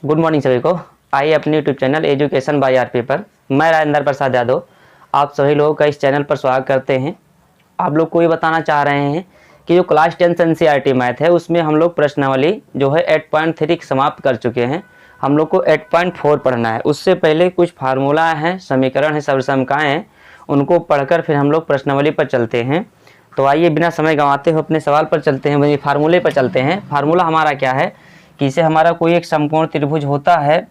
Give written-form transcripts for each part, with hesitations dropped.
Good morning सभी को। आइए अपने YouTube channel education by RP पर मैं राजेंद्र प्रसाद यादव आप सभी लोगों का इस चैनल पर स्वागत करते हैं। आप लोग को ये बताना चाह रहे हैं कि जो क्लास 10 एनसीईआरटी मैथ है उसमें हम लोग प्रश्नावली जो है 8.3 समाप्त कर चुके हैं। हम लोग को 8.4 पढ़ना है। उससे पहले कुछ फार्मूला हैं, समीकरण हैं, सर्वसमकाएँ हैं, उनको पढ़कर फिर हम लोग प्रश्नावली पर चलते हैं। तो आइए बिना समय गंवाते हुए अपने सवाल पर चलते हैं, वही फार्मूले पर चलते हैं। फार्मूला हमारा क्या है कि इसे हमारा कोई एक समकोण त्रिभुज होता है,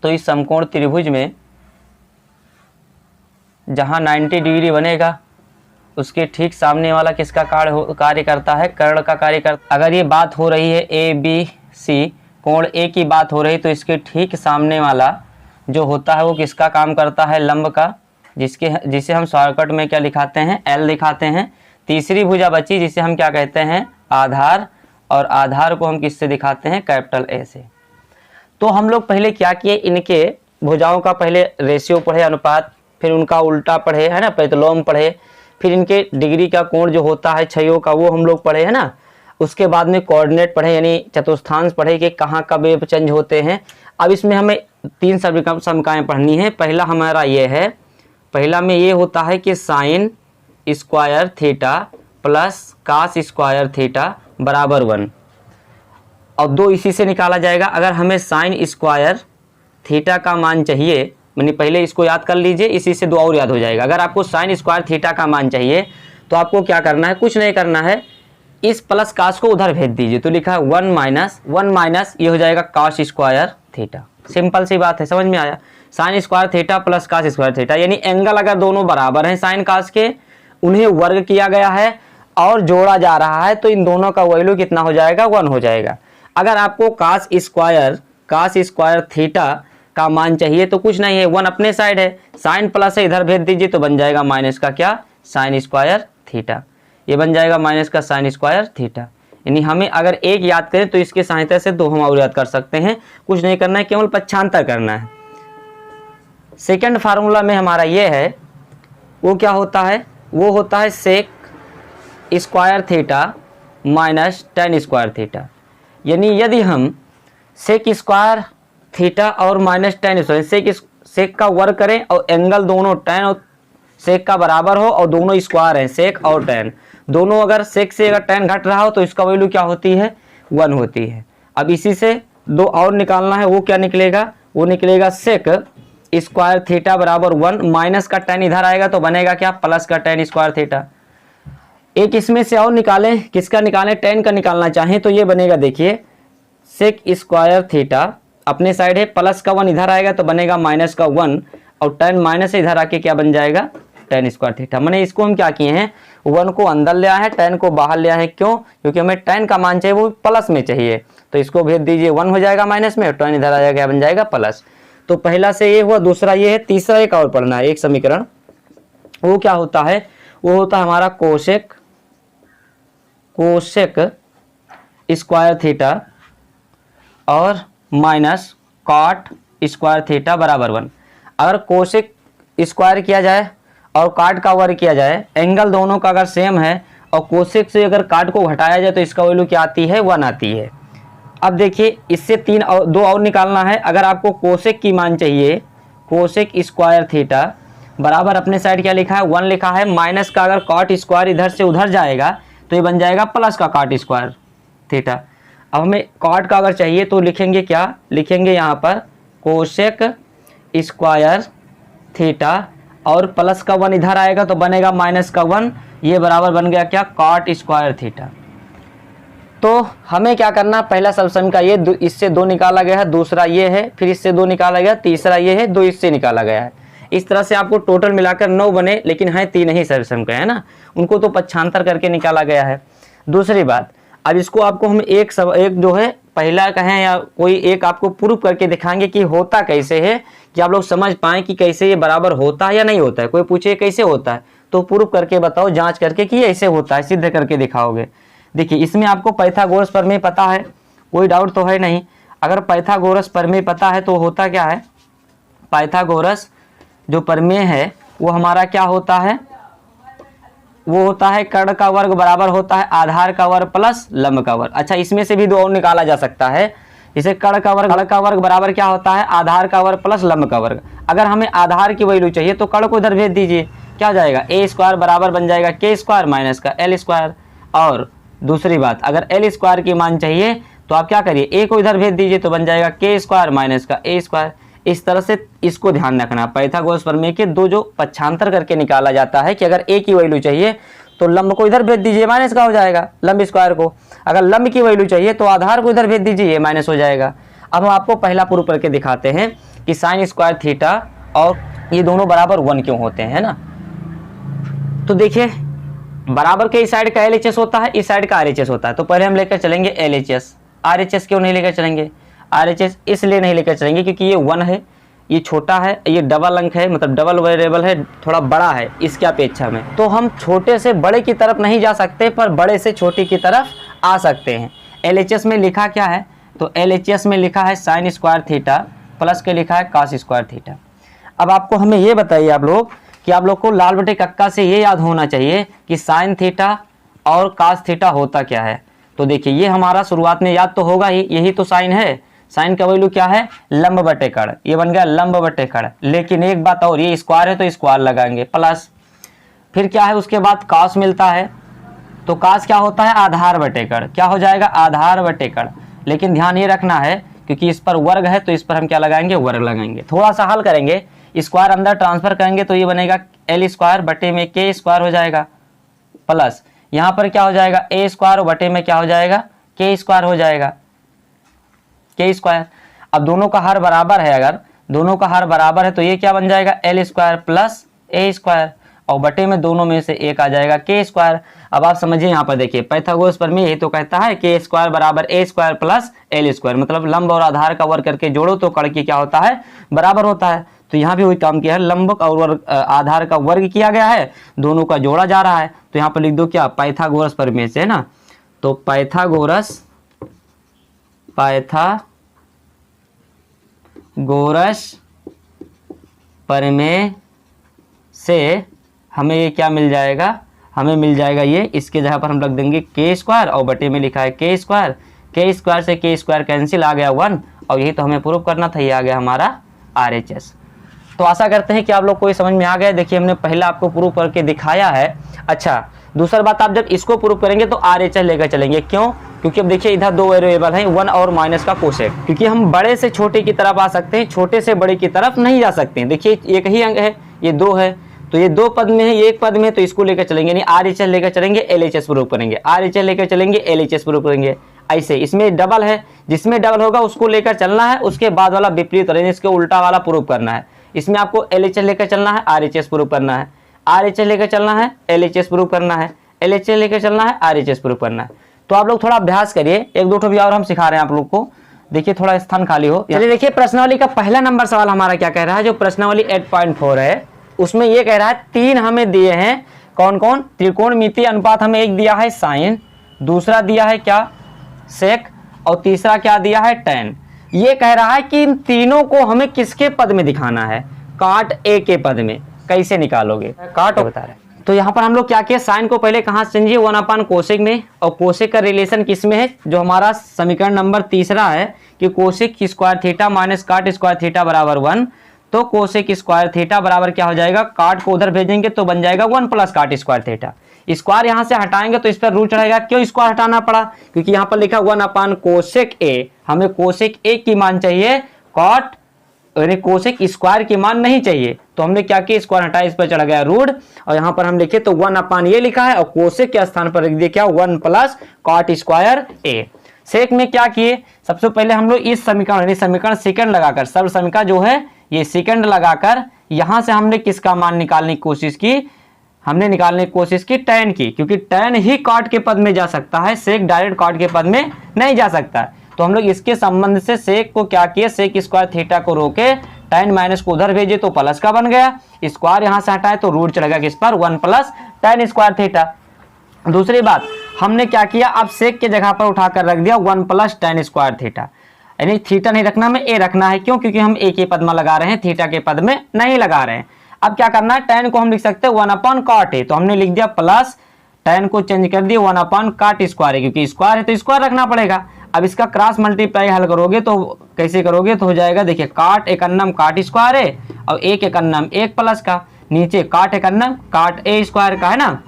तो इस समकोण त्रिभुज में जहां 90 डिग्री बनेगा उसके ठीक सामने वाला किसका कार्य करता है, कर्ण का कार्य करता। अगर ये बात हो रही है ए बी सी, कोण ए की बात हो रही, तो इसके ठीक सामने वाला जो होता है वो किसका काम करता है, लंब का, जिसे हम शॉर्टकट में क्या लिखाते हैं, एल दिखाते हैं। तीसरी भुजा बची जिसे हम क्या कहते हैं, आधार, और आधार को हम किससे दिखाते हैं, कैपिटल ए से। तो हम लोग पहले क्या किए, इनके भुजाओं का पहले रेशियो पढ़े, अनुपात, फिर उनका उल्टा पढ़े, है ना, प्रतिलोम पढ़े, फिर इनके डिग्री का कोण जो होता है छयों का वो हम लोग पढ़े, है ना। उसके बाद में कोऑर्डिनेट पढ़े यानी चतुर्थांश पढ़े कि कहाँ कब ये चेंज होते हैं। अब इसमें हमें 3 समकाएँ पढ़नी है। पहला हमारा ये है, पहला में ये होता है कि sine square theta plus cos square theta बराबर 1, और 2 इसी से निकाला जाएगा। अगर हमें साइन स्क्वायर थीटा का मान चाहिए, यानी पहले इसको याद कर लीजिए, इसी से 2 और याद हो जाएगा। अगर आपको साइन स्क्वायर थीटा का मान चाहिए तो आपको क्या करना है, कुछ नहीं करना है, इस प्लस कास को उधर भेज दीजिए। तो लिखा है 1 माइनस ये हो जाएगा कास स्क्वायर थीटा। सिंपल सी बात है, समझ में आया। Sine square theta plus cos square theta, यानी एंगल अगर दोनों बराबर हैं साइन कास के, उन्हें वर्ग किया गया है और जोड़ा जा रहा है, तो इन दोनों का वैल्यू कितना हो जाएगा, 1 हो जाएगा। अगर आपको कास स्क्वायर थीटा का मान चाहिए तो कुछ नहीं है, 1 अपने साइड है, साइन प्लस है इधर भेज दीजिए तो बन जाएगा माइनस का क्या, साइन स्क्वायर थीटा। ये बन जाएगा माइनस का साइन स्क्वायर थीटा। यानी हमें अगर एक याद करें तो इसके सहायता से 2 हम और याद कर सकते हैं। कुछ नहीं करना है, केवल पक्षांतर करना है। सेकेंड फार्मूला में हमारा ये है, वो क्या होता है, वो होता है sec square theta minus tan square theta. यानी यदि हम सेक स्क्वायर थीटा और माइनस टेन स्क्वायर, सेक का वर्ग करें और एंगल दोनों टेन और सेक का बराबर हो और दोनों स्क्वायर हैं, सेक और टेन दोनों, अगर सेक से अगर टेन घट रहा हो तो इसका वैल्यू क्या होती है, 1 होती है। अब इसी से 2 और निकालना है, वो क्या निकलेगा, वो निकलेगा सेक स्क्वायर थीटा बराबर 1, माइनस का टेन इधर आएगा तो बनेगा क्या, प्लस का टेन स्क्वायर थीटा। एक इसमें से और निकालें, किसका निकालें, टेन का निकालना चाहें तो ये बनेगा, देखिए सेक स्क्वायर थीटा अपने साइड है, प्लस का 1 इधर आएगा तो बनेगा माइनस का 1, और टेन माइनस से इधर आके क्या बन जाएगा, टेन स्क्वायर थीटा। मैंने इसको हम क्या किए हैं, 1 को अंदर ले आए हैं, टेन को बाहर ले आए हैं। क्यों, क्योंकि हमें टेन का मान चाहिए वो प्लस में चाहिए, तो इसको भेज दीजिए, 1 हो जाएगा माइनस में, टेन इधर आ जाएगा, क्या बन जाएगा, प्लस। तो पहला से ये हुआ, दूसरा ये है, तीसरा एक और पढ़ना है, एक समीकरण। वो क्या होता है, वो होता है हमारा कोसेक स्क्वायर थीटा और माइनस कॉट स्क्वायर थीटा बराबर 1। अगर कोसेक स्क्वायर किया जाए और काट का वर्ग किया जाए, एंगल दोनों का अगर सेम है और कोसेक से अगर काट को घटाया जाए तो इसका वैल्यू क्या आती है, 1 आती है। अब देखिए इससे 2 और निकालना है। अगर आपको कोसेक की मान चाहिए, कोसेक स्क्वायर थीटा बराबर अपने साइड क्या लिखा है, 1 लिखा है, माइनस का अगर कॉट स्क्वायर इधर से उधर जाएगा तो ये बन जाएगा प्लस का कॉट स्क्वायर थीटा। अब हमें कॉट का अगर चाहिए तो लिखेंगे क्या, लिखेंगे यहाँ पर कोसेक स्क्वायर थीटा और प्लस का 1 इधर आएगा तो बनेगा माइनस का 1, ये बराबर बन गया क्या, कॉट स्क्वायर थीटा। तो हमें क्या करना, पहला सब्सम का ये, इससे 2 निकाला गया है, दूसरा ये है, फिर इससे 2 निकाला गया, तीसरा ये है, 2 इससे निकाला गया है। इस तरह से आपको टोटल मिलाकर 9 बने, लेकिन है 3 ही सब्सम का, है ना, उनको तो पक्षांतर करके निकाला गया है। दूसरी बात, अब इसको आपको हम एक जो है पहला कहें या कोई एक आपको प्रूफ करके दिखाएंगे कि होता कैसे है, कि आप लोग समझ पाएं कि कैसे ये बराबर होता है या नहीं होता है। कोई पूछे कैसे होता है तो प्रूफ करके बताओ, जांच करके कि ऐसे होता है, सिद्ध करके दिखाओगे। देखिए इसमें आपको पाइथागोरस प्रमेय पता है, कोई डाउट तो है नहीं। अगर पाइथागोरस प्रमेय पता है तो होता क्या है, पाइथागोरस जो प्रमेय है वो हमारा क्या होता है, वो होता है कर्ण का वर्ग बराबर होता है आधार का वर्ग प्लस लंब का वर्ग। अच्छा इसमें से भी 2 और निकाला जा सकता है इसे कर्ण का वर्ग बराबर क्या होता है, आधार का वर्ग प्लस लंब का वर्ग। अगर हमें आधार की वैल्यू चाहिए तो कर्ण को इधर भेज दीजिए, क्या हो जाएगा ए स्क्वायर बराबर बन जाएगा के स्क्वायर माइनस का एल स्क्वायर। और दूसरी बात, अगर एल स्क्वायर की मान चाहिए तो आप क्या करिए, ए को इधर भेज दीजिए तो बन जाएगा के स्क्वायर माइनस का ए स्क्वायर। इस तरह से इसको ध्यान रखना, पाइथागोरस प्रमेय के दो जो पक्षांतर करके निकाला जाता है कि अगर ए की वैल्यू चाहिए तो लंब को इधर भेज दीजिए, माइनस का हो जाएगा लंब स्क्वायर को। अगर लंब की वैल्यू चाहिए तो आधार को इधर भेज दीजिए, ये माइनस हो जाएगा। अब हम आपको पहला प्रूफ करके दिखाते हैं कि साइन स्क्वायर थीटा और ये दोनों बराबर 1 क्यों होते हैं, है ना। तो देखिए बराबर के इस साइड का LHS होता है, इस साइड का RHS होता है। तो पहले हम लेकर चलेंगे LHS। RHS क्यों नहीं लेकर चलेंगे, RHS इसलिए नहीं लेकर चलेंगे क्योंकि ये 1 है, ये छोटा है, ये डबल अंक है, मतलब डबल वेरिएबल है, थोड़ा बड़ा है इसके अपेक्षा में। तो हम छोटे से बड़े की तरफ नहीं जा सकते पर बड़े से छोटे की तरफ आ सकते हैं। LHS में लिखा क्या है, तो LHS में लिखा है साइन स्क्वायर थीटा प्लस के लिखा है कॉस स्क्वायर थीटा। अब आपको हमें ये बताइए आप लोग कि आप लोग को लाल बटे कक्का से ये याद होना चाहिए कि साइन थीटा और कॉस थीटा होता क्या है। तो देखिए ये हमारा शुरुआत में याद तो होगा ही, यही तो साइन है। साइन का वैल्यू क्या है, लंब बटे कर्ण, ये बन गया लंब बटे कर्ण। लेकिन एक बात और, ये स्क्वायर है तो स्क्वायर लगाएंगे प्लस, फिर क्या है उसके बाद कॉस मिलता है, तो कॉस क्या होता है, आधार बटे कर्ण, क्या हो जाएगा आधार बटे कर्ण। लेकिन ध्यान ये रखना है क्योंकि इस पर वर्ग है तो इस पर हम क्या लगाएंगे, वर्ग लगाएंगे। थोड़ा सा हल करेंगे, स्क्वायर अंदर ट्रांसफर करेंगे तो ये बनेगा एल स्क्वायर बटे में के स्क्वायर हो जाएगा, प्लस यहाँ पर क्या हो जाएगा ए स्क्वायर बटे में क्या हो जाएगा, के स्क्वायर हो जाएगा, के स्क्वायर। अब दोनों का हर बराबर है, अगर दोनों का हर बराबर है तो ये क्या बन जाएगा एल स्क्वायर प्लस ए स्क्वायर, और बटे में दोनों में से एक आ जाएगा के स्क्वायर। अब आप समझिए यहाँ पर देखिए पाइथागोरस प्रमेय यही तो कहता है के स्क्वायर बराबर ए स्क्वायर प्लस एल स्क्वायर, मतलब लंब और आधार का वर्ग करके जोड़ो तो कर्ण की क्या होता है, बराबर होता है। तो यहाँ भी वही काम किया है, लंब और आधार का वर्ग किया गया है, दोनों का जोड़ा जा रहा है। तो यहाँ पर लिख दो क्या, पाइथागोरस प्रमेय से, है ना। तो पाइथागोरस प्रमेय से हमें ये क्या मिल जाएगा, हमें मिल जाएगा ये, इसके जगह पर हम रख देंगे के स्क्वायर और बटे में लिखा है के स्क्वायर। के स्क्वायर से के स्क्वायर कैंसिल, आ गया 1, और यही तो हमें प्रूव करना था, ये आ गया हमारा RHS। तो आशा करते हैं कि आप लोग को ये समझ में आ गया। देखिए हमने पहला आपको प्रूव करके दिखाया है। अच्छा दूसरी बात, आप जब इसको प्रूव करेंगे तो RHS लेकर चलेंगे, क्यों, क्योंकि अब देखिए इधर दो वेरिएबल हैं, 1 और माइनस का कोसेक, क्योंकि हम बड़े से छोटे की तरफ आ सकते हैं, छोटे से बड़े की तरफ नहीं जा सकते हैं। देखिए एक ही अंक है, ये 2 है, तो ये 2 पद में है, ये 1 पद में है, तो इसको लेकर चलेंगे नहीं, RHS लेकर चलेंगे, LHS प्रूव करेंगे, RHS लेकर चलेंगे, LHS प्रूव करेंगे। ऐसे इसमें डबल है, जिसमें डबल होगा उसको लेकर चलना है, उसके बाद वाला विपरीत और इसके उल्टा वाला प्रूव करना है। इसमें आपको LHS लेकर चलना है, RHS प्रूव करना है, RHS लेकर चलना है, LHS प्रूव करना है, LHS लेकर चलना है, RHS प्रूव करना है। तो आप लोग थोड़ा अभ्यास करिए, एक दो भी और हम सिखा रहे हैं आप लोग को। देखिए थोड़ा स्थान खाली हो। चलिए देखिए प्रश्नावली का पहला नंबर सवाल हमारा क्या कह रहा है, जो प्रश्नावली 8.4 है उसमें ये कह रहा है 3 हमें दिए हैं, कौन कौन, त्रिकोणमितीय अनुपात हमें एक दिया है साइन, दूसरा दिया है क्या सेक, और तीसरा क्या दिया है टैन। ये कह रहा है कि इन तीनों को हमें किसके पद में दिखाना है, काट ए के पद में। कैसे निकालोगे, काट बता रहे। तो यहाँ पर हम लोग क्या किया, साइन को पहले कहाँ से समझिए, 1 कोसेक में, और कोसेक का रिलेशन किस में है, जो हमारा समीकरण नंबर तीसरा है कि कोसेक स्क्वायर थीटा माइनस काट स्क्वायर थीटा बराबर 1। तो कोसेक स्क्वायर थीटा बराबर क्या हो जाएगा, काट को उधर भेजेंगे तो बन जाएगा 1 प्लस काट स्क्वायर थीटा। स्क्वायर यहाँ से हटाएंगे तो इस पर रूट चढ़ेगा। क्यों स्क्वायर हटाना पड़ा, क्योंकि यहाँ पर लिखा 1 कोसेक ए, हमें कोसेक ए की मान चाहिए, कॉट यानी कोसेक स्क्वायर की मान नहीं चाहिए। तो हमने क्या किया, स्क्वायर हटाया, इस पर चढ़ गया रूट, और यहाँ पर हम लिखे तो 1 ये लिखा है, और कोसेक के स्थान पर लिख दिया क्या 1 प्लस कॉट स्क्वायर ए। सेक में क्या किए, सबसे पहले हम लोग इस समीकरण समीकरण सेकंड लगाकर, सर्व समीकरण जो है ये सेकंड लगाकर यहां से हमने किसका मान निकालने की कोशिश की, हमने निकालने की कोशिश की टैन की, क्योंकि टैन ही कॉट के पद में जा सकता है, सेक डायरेक्ट कॉट के पद में नहीं जा सकता। तो हम लोग इसके संबंध से सेक को क्या किए, सेक स्क्वायर थीटा को रोके, टैन माइनस को उधर भेजे तो प्लस का बन गया, स्क्वायर यहां से हटाए तो रूट चढ़ेगा किस पर, 1 प्लस टैन स्क्वायर थीटा। दूसरी बात हमने क्या किया, अब सेक के जगह पर उठाकर रख दिया 1 प्लस टैन स्क्वायर थीटा, यानी थीटा नहीं रखना में ए रखना है। क्यों, क्योंकि हम ए के पद में लगा रहे हैं, थीटा के पद में नहीं लगा रहे हैं। अब क्या करना है, टैन को हम लिख सकते हैं 1 कॉट ए, तो हमने लिख दिया प्लस, टैन को चेंज कर दिया 1 कॉट स्क्वायर, क्योंकि स्क्वायर है तो स्क्वायर रखना पड़ेगा। अब इसका क्रॉस मल्टीप्लाई हल करोगे तो कैसे करोगे, तो हो जाएगा देखिए काट एक अन्नम काट स्क्वायर ए और एक अन्नम एक प्लस का, नीचे काट एक अन्नम काट ए स्क्वायर का, है ना।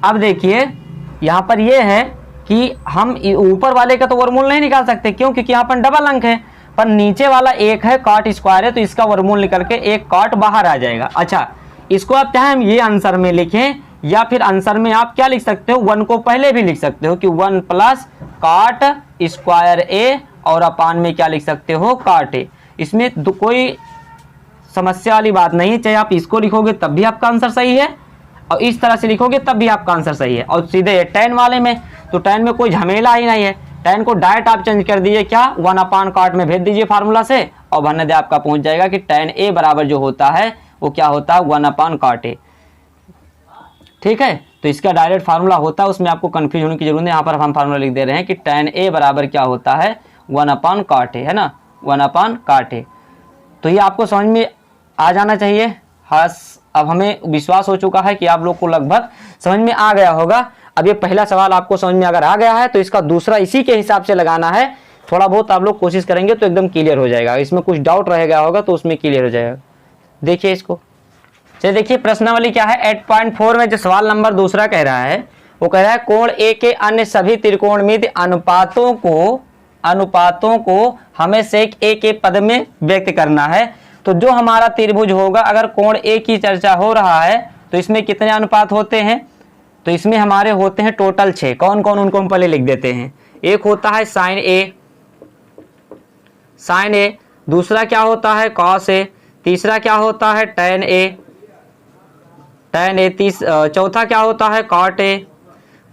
अब देखिए यहाँ पर ये है कि हम ऊपर वाले का तो वर्गमूल नहीं निकाल सकते, क्यों, क्योंकि यहाँ पर डबल अंक है, पर नीचे वाला एक है काट स्क्वायर है तो इसका वर्गमूल निकल के एक काट बाहर आ जाएगा। अच्छा, इसको आप चाहे हम ये आंसर में लिखें या फिर आंसर में आप क्या लिख सकते हो, 1 को पहले भी लिख सकते हो कि 1 प्लस काट स्क्वायर ए और अपान में क्या लिख सकते हो काट ए। इसमें कोई समस्या वाली बात नहीं है, चाहे आप इसको लिखोगे तब भी आपका आंसर सही है और इस तरह से लिखोगे तब भी आपका आंसर सही है। और सीधे tan वाले में तो tan में कोई झमेला ही नहीं है, tan को डायरेक्ट आप चेंज कर दीजिए, क्या 1 अपान काट में भेज दीजिए फार्मूला से और बनने दे आपका पहुंच जाएगा कि tan a बराबर जो होता है वो क्या होता है 1 अपान काट ए। ठीक है, तो इसका डायरेक्ट फार्मूला होता है, उसमें आपको कंफ्यूज होने की जरूरत नहीं। यहाँ पर हम फार्मूला लिख दे रहे हैं कि tan a बराबर क्या होता है 1 अपान काट ए, है ना, 1 अपान काट ए। तो ये आपको समझ में आ जाना चाहिए। हाँ, अब हमें विश्वास हो चुका है कि आप लोग को लगभग समझ में आ गया होगा। अब ये पहला सवाल आपको समझ में अगर आ गया है तो इसका दूसरा इसी के हिसाब से लगाना है। थोड़ा बहुत आप लोग कोशिश करेंगे तो एकदम क्लियर हो जाएगा, इसमें कुछ डाउट रह गया होगा तो उसमें क्लियर हो जाएगा। देखिए इसको, चलिए देखिए प्रश्नावली क्या है। 8.4 में जो सवाल नंबर दूसरा कह रहा है वो कह रहा है कोण ए के अन्य सभी त्रिकोणमिति अनुपातों को हमें सेक ए के पद में व्यक्त करना है। तो जो हमारा त्रिभुज होगा, अगर कोण ए की चर्चा हो रहा है तो इसमें कितने अनुपात होते हैं, तो इसमें हमारे होते हैं टोटल 6। कौन कौन, उनको हम पहले लिख देते हैं। एक होता है साइन ए, दूसरा क्या होता है कॉस ए, तीसरा क्या होता है tan ए, चौथा क्या होता है कॉट ए,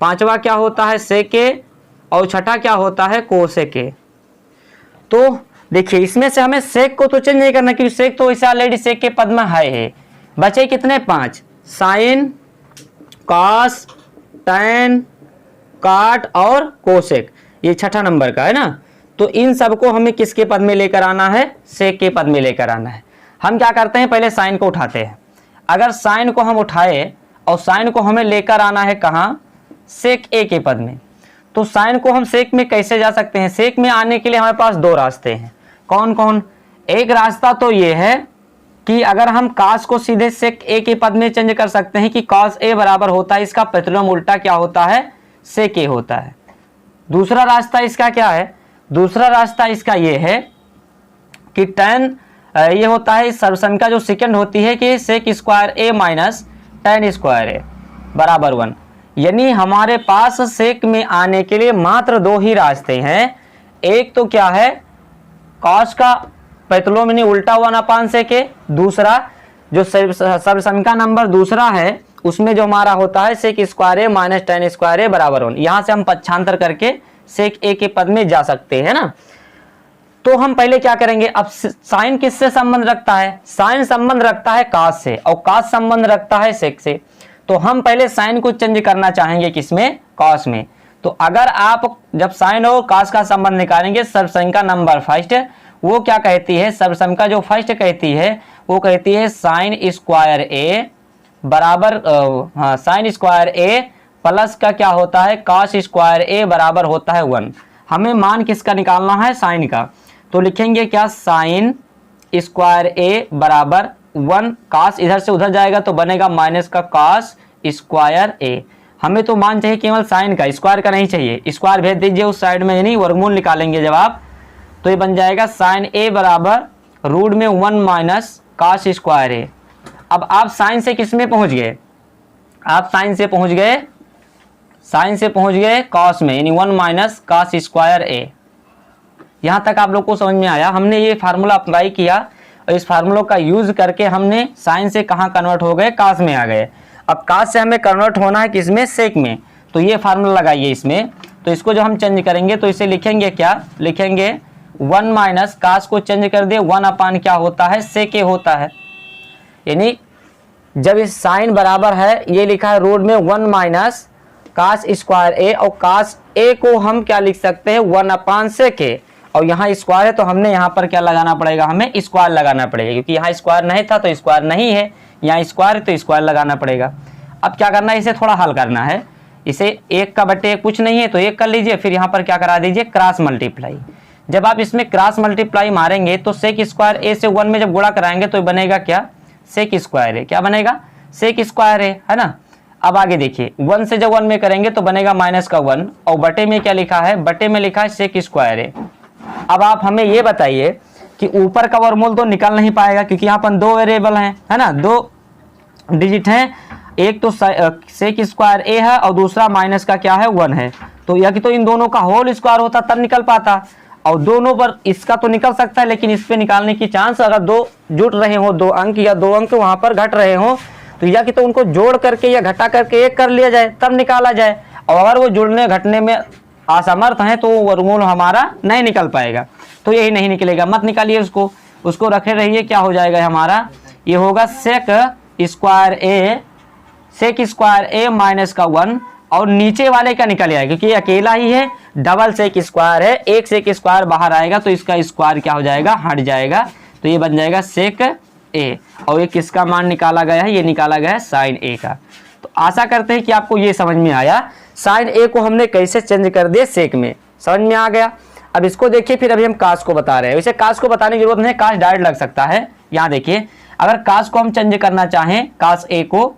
पांचवा क्या होता है सेक ए और छठा क्या होता है कोसेक ए। तो देखिए इसमें से हमें सेक को तो चेंज नहीं करना क्योंकि सेक तो वैसे ऑलरेडी सेक के पद में है। बचे कितने 5, साइन, कॉस, टैन, काट और कोसेक, ये छठा नंबर का है ना। तो इन सबको हमें किसके पद में लेकर आना है, सेक के पद में लेकर आना है। हम क्या करते हैं, पहले साइन को उठाते हैं। अगर साइन को हम उठाए और साइन को हमें लेकर आना है कहाँ, सेक ए के पद में, तो साइन को हम सेक में कैसे जा सकते हैं। सेक में आने के लिए हमारे पास 2 रास्ते हैं। कौन कौन, एक रास्ता तो ये है कि अगर हम कास को सीधे सेक ए के पद में चेंज कर सकते हैं कि कॉस ए बराबर होता है, इसका प्रतिलोम उल्टा क्या होता है, सेक ए होता है। दूसरा रास्ता इसका क्या है, दूसरा रास्ता इसका ये है कि टैन ये होता है सर्वसंख्या जो सेकंड होती है कि सेक square A minus tan square ए बराबर 1। यानी हमारे पास सेक में आने के लिए मात्र 2 ही रास्ते हैं। एक तो क्या है कॉस का प्रतिलोम यानी उल्टा 1 अपान सेक ए, दूसरा जो सर्वसंख्या नंबर दूसरा है उसमें जो हमारा होता है sec square A minus tan square ए बराबर 1। यहाँ से हम पक्षांतर करके सेक ए के पद में जा सकते हैं ना। तो हम पहले क्या करेंगे, अब साइन किससे संबंध रखता है, साइन संबंध रखता है कास से और कास संबंध रखता है सेक से। तो हम पहले साइन को चेंज करना चाहेंगे किसमें, कॉस में। तो अगर आप जब साइन और कॉस का संबंध निकालेंगे, सर्वसंख्या नंबर फर्स्ट वो क्या कहती है, सर्वसंख्या जो फर्स्ट कहती है वो कहती है साइन स्क्वायर ए बराबर साइन स्क्वायर ए प्लस का क्या होता है कॉस स्क्वायर ए बराबर होता है 1। हमें मान किसका निकालना है, साइन का। तो लिखेंगे क्या, साइन स्क्वायर ए बराबर 1, कॉस इधर से उधर जाएगा तो बनेगा माइनस का कॉस स्क्वायर ए। हमें तो मान चाहिए केवल साइन का, स्क्वायर का नहीं चाहिए। स्क्वायर भेज दीजिए उस साइड में, यानी वर्गमूल निकालेंगे जब आप, तो ये बन जाएगा साइन ए बराबर रूट में 1 माइनस कॉस स्क्वायर ए। अब आप साइन से किस में पहुंच गए, आप साइन से पहुंच गए कॉस में, यानी 1 माइनस कॉस स्क्वायर ए। यहाँ तक आप लोग को समझ में आया। हमने ये फार्मूला अप्लाई किया और इस फार्मूला का यूज करके हमने साइन से कहाँ कन्वर्ट हो गए, कास में आ गए। अब कास से हमें कन्वर्ट होना है किसमें, सेक में। तो ये फार्मूला लगाइए इसमें। तो इसको जो हम चेंज करेंगे तो इसे लिखेंगे क्या, लिखेंगे 1 माइनस कास को चेंज कर दिए 1 अपान क्या होता है, सेक ए होता है। यानी जब इस साइन बराबर है, ये लिखा है रूट में 1 माइनस कास स्क्वायर ए, और कास ए को हम क्या लिख सकते हैं 1 अपान सेक ए, और यहाँ स्क्वायर है तो हमने यहाँ पर क्या लगाना पड़ेगा, हमें स्क्वायर लगाना पड़ेगा, क्योंकि यहाँ स्क्वायर नहीं था तो स्क्वायर नहीं है, यहाँ स्क्वायर तो स्क्वायर लगाना पड़ेगा। अब क्या करना है, इसे थोड़ा हल करना है। इसे 1 का बटे 1 कुछ नहीं है तो 1 कर लीजिए, फिर यहाँ पर क्या करा दीजिए क्रॉस मल्टीप्लाई। जब आप इसमें क्रॉस मल्टीप्लाई मारेंगे तो सेक स्क्वायर ए से 1 में जब गुणा कराएंगे तो बनेगा क्या, सेक स्क्वायर ए। क्या बनेगा, सेक स्क्वायर ए, है ना। अब आगे देखिए 1 से जब 1 में करेंगे तो बनेगा माइनस का 1 और बटे में क्या लिखा है, बटे में लिखा है सेक स्क्वायर ए। अब आप हमें ये बताइए कि ऊपर का वर्गमूल तो निकल नहीं पाएगा क्योंकि यहाँ पर 2 वेरिएबल हैं, है ना, 2 डिजिट हैं, एक तो सेक स्क्वायर ए है और दूसरा माइनस का क्या है 1 है। तो या कि तो इन दोनों का होल स्क्वायर होता तब निकल पाता, और दोनों पर इसका तो निकल सकता है लेकिन इस पे निकालने की चांस अगर 2 जुट रहे हो, 2 अंक या 2 अंक वहां पर घट रहे हो तो या कि तो उनको जोड़ करके या घटा करके 1 कर लिया जाए तब निकाला जाए, और अगर वो जुड़ने घटने में असमर्थ हैं तो वर्गमूल हमारा नहीं निकल पाएगा। तो यही नहीं निकलेगा, मत निकालिए उसको रखे रहिए। क्या हो जाएगा हमारा, ये होगा सेक स्क्वायर ए माइनस का 1, और नीचे वाले का निकल आएगा क्योंकि ये अकेला ही है, डबल सेक स्क्वायर है, एक सेक स्क्वायर बाहर आएगा तो इसका स्क्वायर क्या हो जाएगा, हट जाएगा, तो ये बन जाएगा सेक ए। और ये किसका मान निकाला गया है, ये निकाला गया है साइन ए का। तो आशा करते हैं कि आपको ये समझ में आया, साइन ए को हमने कैसे चेंज कर दिया सेक में, समझ में आ गया। अब इसको देखिए, फिर अभी हम कास को बता रहे हैं। वैसे कास को बताने की जरूरत नहीं, कास डायरेक्ट लग सकता है। यहाँ देखिए, अगर कास को हम चेंज करना चाहें, कास ए को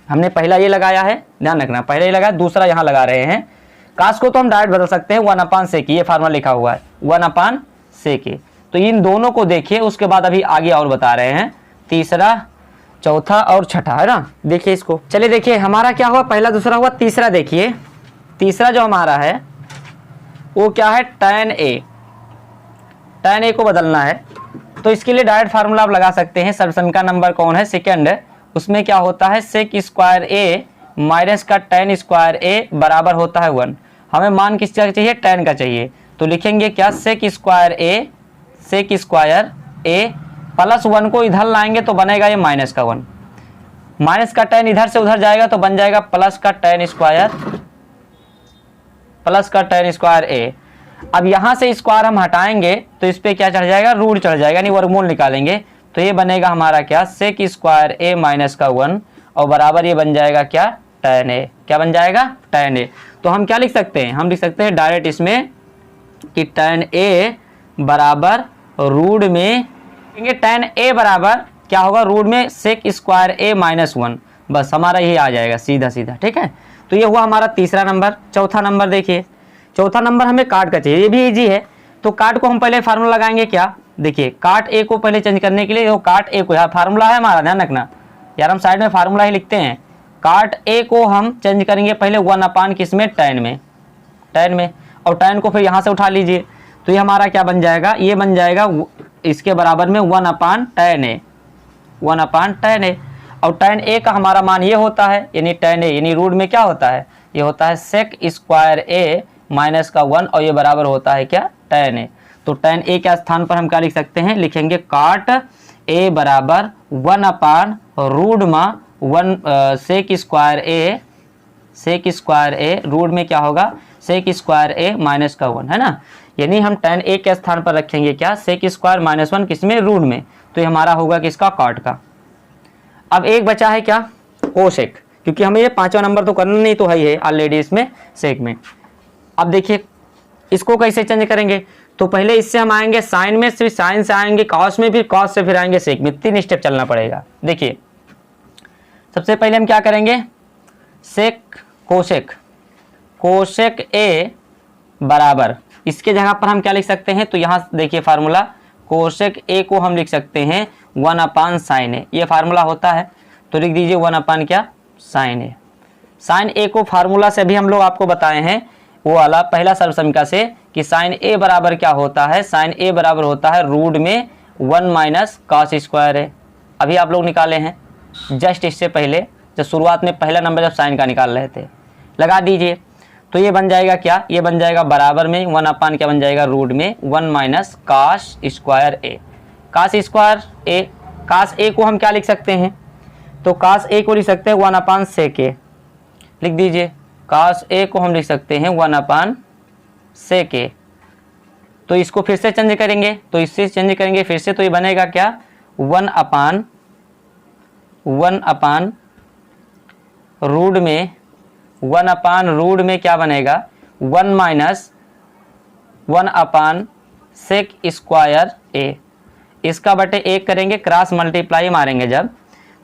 हमने पहला ये लगाया है, ध्यान रखना पहले ये लगाया, दूसरा यहाँ लगा रहे हैं। कास को तो हम डायरेक्ट बदल सकते हैं 1/sec, ये फार्मूला लिखा हुआ है 1/sec। तो इन दोनों को देखिए, उसके बाद अभी आगे और बता रहे हैं, तीसरा, चौथा और छठा, है ना। देखिए इसको, चलिए देखिए हमारा क्या हुआ, पहला दूसरा हुआ, तीसरा देखिए, तीसरा जो हमारा है वो क्या है, tan ए को बदलना है। तो इसके लिए डायरेक्ट फार्मूला आप लगा सकते हैं। सर्वसमीकरण नंबर कौन है, सेकंड, उसमें क्या होता है, सेक स्क्वायर ए माइनस का tan स्क्वायर ए बराबर होता है 1। हमें मान किसका चाहिए, tan का चाहिए, तो लिखेंगे क्या, सेक स्क्वायर ए प्लस 1 को इधर लाएंगे तो बनेगा ये माइनस का 1, माइनस का tan इधर से उधर जाएगा तो बन जाएगा प्लस का tan स्क्वायर ए। अब यहाँ से स्क्वायर हम हटाएंगे तो इस पे क्या चढ़ जाएगा, रूट चढ़ जाएगा, यानी वर्गमूल निकालेंगे तो ये बनेगा हमारा क्या, सेक स्क्वायर ए माइनस का 1 और बराबर ये बन जाएगा क्या, tan ए। क्या बन जाएगा, tan ए। तो हम क्या लिख सकते हैं, हम लिख सकते हैं डायरेक्ट इसमें कि tan ए बराबर रूट में, tan ए बराबर क्या होगा, रूट में सेक स्क्वायर ए माइनस 1, बस हमारा ये आ जाएगा सीधा सीधा, ठीक है। तो ये हुआ हमारा तीसरा नंबर। चौथा नंबर देखिए, चौथा नंबर हमें काट का चाहिए, ये भी इजी है। तो काट को हम पहले फार्मूला लगाएंगे क्या, देखिए काट ए को पहले चेंज करने के लिए, वो काट ए को, यार फार्मूला है हमारा, ध्यान रखना यार, हम साइड में फार्मूला ही लिखते हैं। काट ए को हम चेंज करेंगे पहले 1/, किसमें, tan में, और tan को फिर यहाँ से उठा लीजिए तो ये हमारा क्या बन जाएगा, ये बन जाएगा इसके बराबर में 1/tan ए। और tan ए का हमारा मान ये होता है, यानी tan ए यानी रूट में क्या होता है, ये होता है सेक स्क्वायर ए माइनस का 1 और ये बराबर होता है क्या, tan ए। तो tan ए के स्थान पर हम क्या लिख सकते हैं, लिखेंगे काट ए बराबर 1/रूट में 1 सेक स्क्वायर ए रूट में क्या होगा, सेक स्क्वायर ए माइनस का 1, है ना। यानी हम tan ए के स्थान पर रखेंगे क्या, सेक स्क्वायर माइनस 1 किसमें, रूट में, तो ये हमारा होगा किसका, काट का। अब एक बचा है क्या, कोसेक, क्योंकि हमें ये 5वां नंबर तो करना नहीं, तो है ही है ऑलरेडी इसमें सेक में। अब देखिए इसको कैसे चेंज करेंगे, तो पहले इससे हम आएंगे साइन में, फिर साइन से आएंगे कॉस में, फिर कॉस से फिर आएंगे सेक में, 3 स्टेप चलना पड़ेगा। देखिए सबसे पहले हम क्या करेंगे, सेक कोसेक ए बराबर, इसके जगह पर हम क्या लिख सकते हैं, तो यहाँ देखिए फार्मूला, कोसेक ए को हम लिख सकते हैं 1/sin ए, ये फार्मूला होता है, तो लिख दीजिए 1/ क्या, sin ए। sin ए को फार्मूला से भी हम लोग आपको बताए हैं, वो वाला पहला सर्वसमीकरण से, कि sin ए बराबर क्या होता है, sin ए बराबर होता है रूट में 1 - cos स्क्वायर ए। अभी आप लोग निकाले हैं जस्ट इससे पहले, जब शुरुआत में पहला नंबर जब साइन का निकाल रहे थे, लगा दीजिए तो ये बन जाएगा क्या, ये बन जाएगा बराबर में 1/ क्या बन जाएगा, रूट में 1 - cos स्क्वायर ए। cos स्क्वायर ए, cos ए को हम क्या लिख सकते हैं, तो cos ए को लिख सकते हैं 1/sec ए, लिख दीजिए cos ए को हम लिख सकते हैं 1/sec ए। तो इसको फिर से चेंज करेंगे, तो इससे चेंज करेंगे फिर से, तो ये बनेगा क्या, 1/रूट में 1 अपान रूट में क्या बनेगा 1 माइनस 1 अपान सेक स्क्वायर ए, इसका बटे 1 करेंगे, क्रॉस मल्टीप्लाई मारेंगे जब,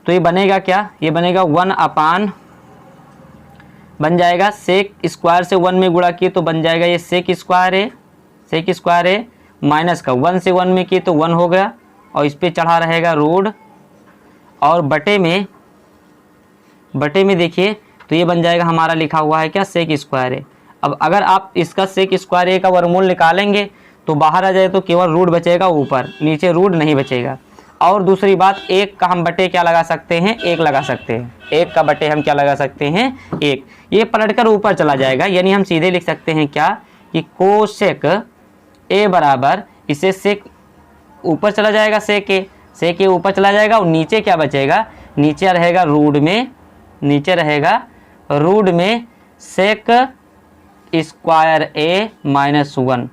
तो ये बनेगा क्या, ये बनेगा 1 अपान बन जाएगा सेक स्क्वायर से 1 में गुणा किए तो बन जाएगा ये सेक स्क्वायर ए माइनस का 1 से 1 में किए तो 1 हो गया और इस पे चढ़ा रहेगा रूट और बटे में देखिए तो ये बन जाएगा हमारा लिखा हुआ है क्या सेक स्क्वायर ए। अब अगर आप इसका सेक स्क्वायर ए का वर्गमूल निकालेंगे तो बाहर आ जाए तो केवल रूट बचेगा ऊपर, नीचे रूट नहीं बचेगा। और दूसरी बात, एक का हम बटे क्या लगा सकते हैं, 1 लगा सकते हैं, 1 का बटे हम क्या लगा सकते हैं 1, ये पलटकर ऊपर चला जाएगा, यानी हम सीधे लिख सकते हैं क्या कि कोसेक ए बराबर, इसे सेक ऊपर चला जाएगा, सेक ए ऊपर चला जाएगा और नीचे क्या बचेगा, नीचे रहेगा रूट में सेक स्क्वायर ए माइनस 1।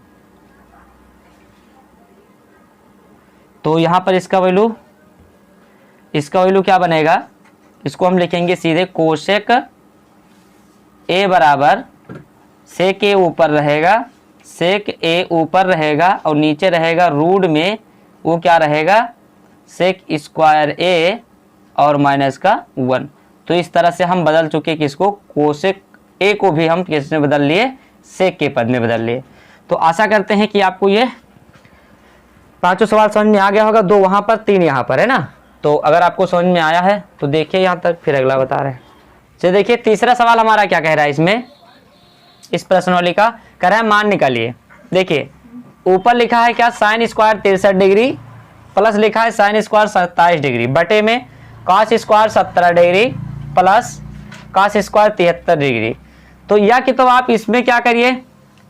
तो यहाँ पर इसका वैल्यू क्या बनेगा, इसको हम लिखेंगे सीधे कोसेक ए बराबर सेक ए ऊपर रहेगा और नीचे रहेगा रूट में वो क्या रहेगा सेक स्क्वायर ए और माइनस का 1। तो इस तरह से हम बदल चुके किसको, कोसेक ए को भी हम किस में बदल लिए, सेक के पद में बदल लिए। तो आशा करते हैं कि आपको ये पांचों सवाल समझ में आ गया होगा, 2 वहाँ पर 3 यहाँ पर है ना। तो अगर आपको समझ में आया है तो देखिए यहाँ तक, फिर अगला बता रहे हैं। चलिए देखिए तीसरा सवाल हमारा क्या कह रहा है, इसमें इस प्रश्नावली का कह रहा है मान निकालिए। देखिए ऊपर लिखा है क्या साइन स्क्वायर 63 डिग्री प्लस लिखा है साइन स्क्वायर 27 डिग्री बटे में cos square 17 degree plus cos square 73 degree. तो या कि तो आप इसमें क्या करिए,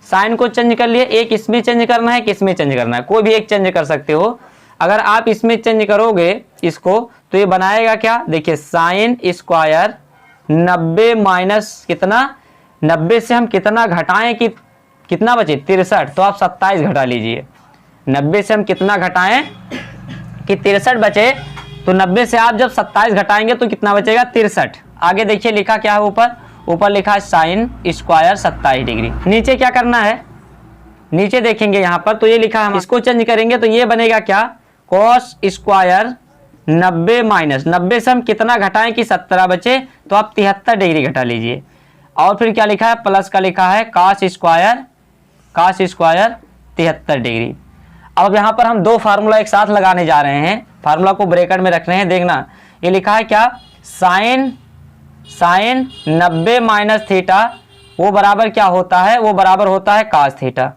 साइन को चेंज कर लिए, एक इसमें चेंज करना है, किसमें चेंज करना है, कोई भी एक चेंज कर सकते हो। अगर आप इसमें चेंज करोगे इसको तो ये बनाएगा क्या, देखिए साइन स्क्वायर 90 माइनस कितना, 90 से हम कितना घटाएं कि कितना बचे 63, तो आप 27 घटा लीजिए। 90 से हम कितना घटाएं कि 63 बचे, तो 90 से आप जब 27 घटाएंगे तो कितना बचेगा 63। आगे देखिए लिखा क्या है, ऊपर लिखा है साइन स्क्वायर 27 डिग्री। नीचे क्या करना है, नीचे देखेंगे यहाँ पर तो ये लिखा है, इसको चेंज करेंगे तो ये बनेगा क्या कॉस स्क्वायर 90 माइनस 90 से हम कितना घटाएं कि 17 बचे, तो आप 73 डिग्री घटा लीजिए। और फिर क्या लिखा है, प्लस का लिखा है कॉस स्क्वायर 73 डिग्री। अब यहाँ पर हम 2 फार्मूला एक साथ लगाने जा रहे हैं, फार्मूला को ब्रैकेट में रख रहे हैं। देखना ये लिखा है क्या, साइन 90 माइनस थीटा वो बराबर क्या होता है, वो बराबर होता है कास थीटा,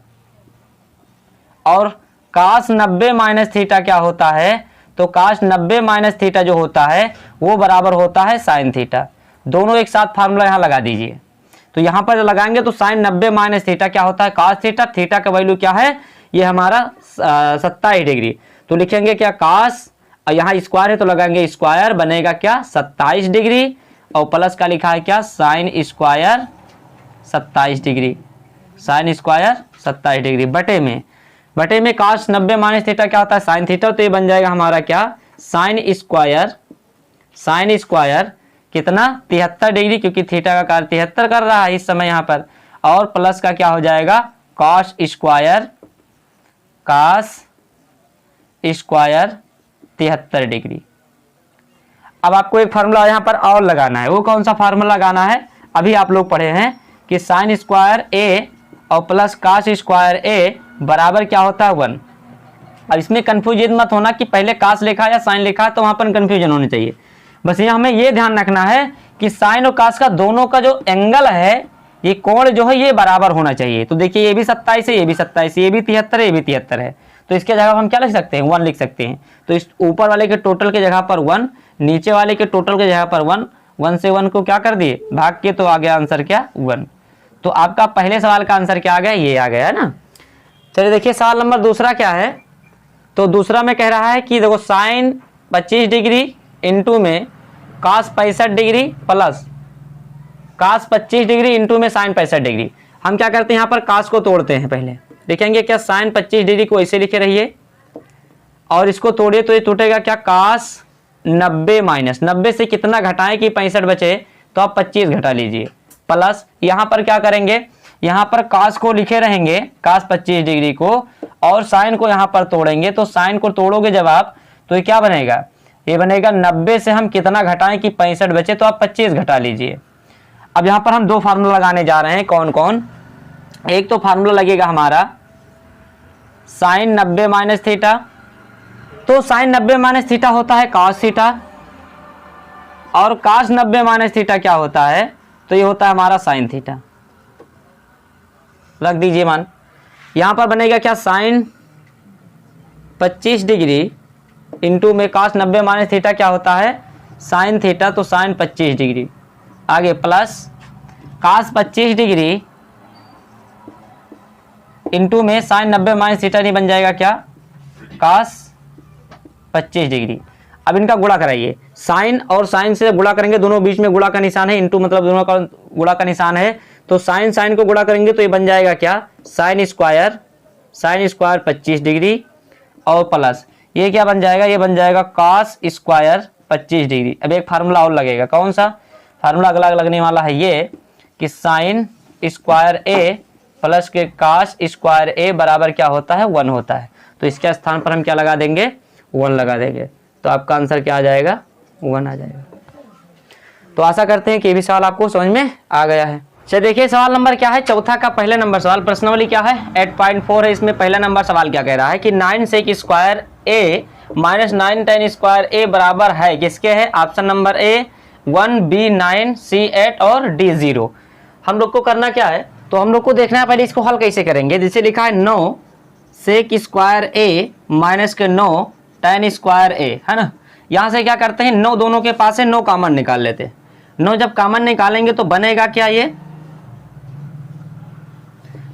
और कास 90 माइनस थीटा क्या होता है, तो कास 90 माइनस थीटा जो होता है वो बराबर होता है साइन थीटा। दोनों एक साथ फार्मूला यहाँ लगा दीजिए। तो यहाँ पर लगाएंगे तो साइन 90 माइनस थीटा क्या होता है कास थीटा, थीटा का वैल्यू क्या है, ये हमारा 27 डिग्री। तो लिखेंगे क्या कास, और यहाँ स्क्वायर है तो लगाएंगे स्क्वायर, बनेगा क्या 27 डिग्री, और प्लस का लिखा है क्या sine square 27 degree, sine square 27 degree बटे में कास 90 माइनस थीटा क्या होता है साइन थीटा, तो ये बन जाएगा हमारा क्या साइन स्क्वायर कितना 73 डिग्री, क्योंकि थीटा का कार्य 73 कर रहा है इस समय यहाँ पर, और प्लस का क्या हो जाएगा कॉस स्क्वायर 73 डिग्री। अब आपको एक फार्मूला यहाँ पर और लगाना है, वो कौन सा फार्मूला लगाना है, अभी आप लोग पढ़े हैं कि साइन स्क्वायर ए और प्लस कास स्क्वायर ए बराबर क्या होता है 1। अब इसमें कंफ्यूजन मत होना कि पहले कास लिखा या साइन लिखा है, तो वहां पर कंफ्यूजन होनी चाहिए। बस ये हमें ये ध्यान रखना है कि साइन और कास का दोनों का जो एंगल है, ये कोण जो है ये बराबर होना चाहिए। तो देखिए ये भी 27 है, ये भी 27, ये भी 73 है, ये भी 73 है, तो इसके जगह हम क्या लिख सकते हैं 1 लिख सकते हैं। तो इस ऊपर वाले के टोटल के जगह पर 1, नीचे वाले के टोटल के जगह पर 1, 1 से 1 को क्या कर दिए भाग के, तो आ गया आंसर क्या 1। तो आपका पहले सवाल का आंसर क्या आ गया, ये आ गया है ना। चलिए देखिए सवाल नंबर दूसरा क्या है, तो दूसरा में कह रहा है कि देखो साइन 25 डिग्री इंटू में cos 65 degree plus cos 25 degree into में साइन 65 डिग्री। हम क्या करते हैं यहाँ पर कास को तोड़ते हैं, पहले लिखेंगे क्या साइन 25 डिग्री को ऐसे लिखे रहिए, और इसको तोड़िए तो ये टूटेगा क्या कास 90 माइनस 90 से कितना घटाएं कि 65 बचे, तो आप 25 घटा लीजिए, प्लस यहाँ पर क्या करेंगे, यहाँ पर cos को लिखे रहेंगे, cos 25 डिग्री को, और साइन को यहाँ पर तोड़ेंगे। तो साइन को तोड़ोगे जब आप, तो ये क्या बनेगा, ये बनेगा 90 से हम कितना घटाएं कि 65 बचे, तो आप 25 घटा लीजिए। अब यहाँ पर हम दो फार्मूला लगाने जा रहे हैं। कौन कौन? एक तो फार्मूला लगेगा हमारा साइन 90 माइनस थीटा। तो साइन 90 माइनस थीटा होता है cos थीटा, और cos 90 माइनस थीटा क्या होता है, तो ये होता है हमारा साइन थीटा। रख दीजिए मान। यहाँ पर बनेगा क्या, साइन 25 डिग्री इंटू में cos 90 माइनस थीटा क्या होता है, साइन थीटा, तो साइन 25 डिग्री। आगे प्लस cos 25 डिग्री इंटू में साइन 90 माइनस थीटा, नहीं बन जाएगा क्या, cos 25 डिग्री। अब इनका गुणा कराइए, साइन और साइन से गुणा करेंगे, दोनों बीच में गुणा का निशान है, इंटू मतलब दोनों का गुणा का निशान है। तो साइन साइन को गुणा करेंगे तो ये बन जाएगा क्या, साइन स्क्वायर 25 डिग्री, और प्लस ये क्या बन जाएगा, ये बन जाएगा cos स्क्वायर 25 डिग्री। अब एक फार्मूला और लगेगा, कौन सा फार्मूला अगला लगने वाला है, ये कि साइन स्क्वायर ए प्लस के cos स्क्वायर ए बराबर क्या होता है, 1 होता है। तो इसके स्थान पर हम क्या लगा देंगे, 1 लगा देंगे। तो आपका आंसर क्या आ जाएगा, 1 आ जाएगा। तो आशा करते हैं कि ये भी सवाल आपको समझ में आ गया है। चलिए देखिए सवाल नंबर क्या है, चौथा का पहला नंबर सवाल। प्रश्नावली क्या है, 8.4 है। इसमें पहला नंबर सवाल क्या कह रहा है कि 9 सेक square A minus 9 tan square ए बराबर है किसके है, ऑप्शन नंबर ए 1, B 9, C 8 और D 0। हम लोग को करना क्या है, तो हम लोग को देखना है पहले इसको हल कैसे करेंगे। जैसे लिखा है 9 सेक स्क्वायर ए माइनस के 9 tan स्क्वायर ए, है ना। यहाँ से क्या करते हैं, 9 दोनों के पास है, 9 कॉमन निकाल लेते हैं। 9 जब कॉमन निकालेंगे तो बनेगा क्या, ये